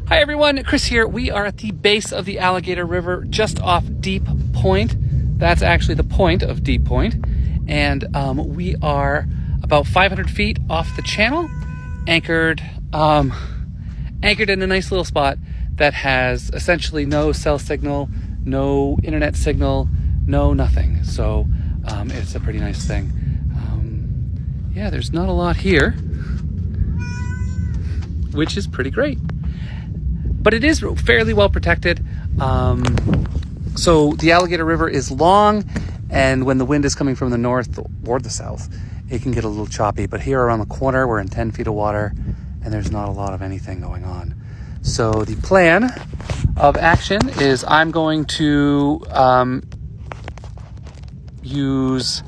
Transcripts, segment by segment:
Hi everyone, Chris here. We are at the base of the Alligator River, just off Deep Point. That's actually the point of Deep Point. And we are about 500 feet off the channel, anchored in a nice little spot that has essentially no cell signal, no internet signal, no nothing. So it's a pretty nice thing. Yeah, there's not a lot here, which is pretty great. But it is fairly well protected. So the Alligator River is long, and when the wind is coming from the north or the south, it can get a little choppy. But here around the corner, we're in 10 feet of water, and there's not a lot of anything going on. So the plan of action is I'm going to use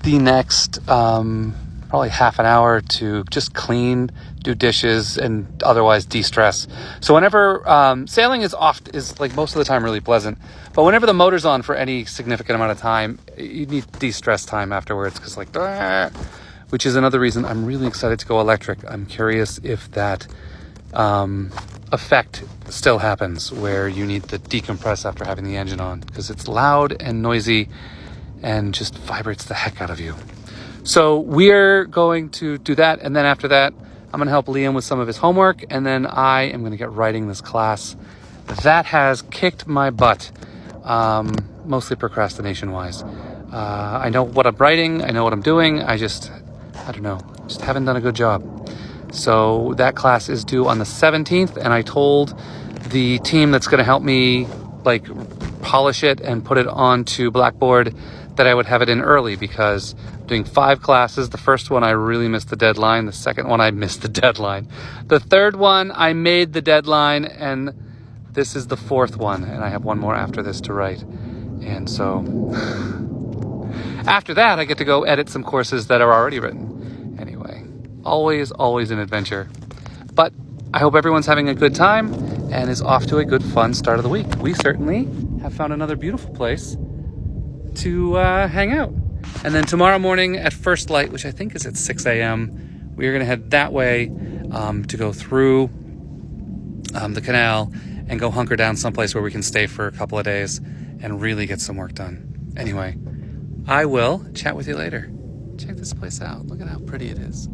the next probably half an hour to just clean, do dishes, and otherwise de-stress. So whenever sailing is like most of the time really pleasant, but whenever the motor's on for any significant amount of time, you need de-stress time afterwards, because which is another reason I'm really excited to go electric. I'm curious if that effect still happens where you need to decompress after having the engine on, because it's loud and noisy and just vibrates the heck out of you. So we're going to do that, and then after that, I'm going to help Liam with some of his homework, and then I am going to get writing this class. That has kicked my butt, mostly procrastination-wise. I know what I'm writing, I know what I'm doing, I don't know, just haven't done a good job. So that class is due on the 17th, and I told the team that's going to help me polish it and put it onto Blackboard that I would have it in early, because I'm doing 5 classes. The first one I really missed the deadline. The second one I missed the deadline. The third one I made the deadline, and this is the 4th one, and I have one more after this to write. And so after that, I get to go edit some courses that are already written. Anyway, always an adventure. But I hope everyone's having a good time and is off to a good, fun start of the week. We certainly have found another beautiful place to hang out. And then tomorrow morning at first light, which I think is at 6 a.m., we are going to head that way to go through the canal and go hunker down someplace where we can stay for a couple of days and really get some work done. Anyway, I will chat with you later. Check this place out. Look at how pretty it is.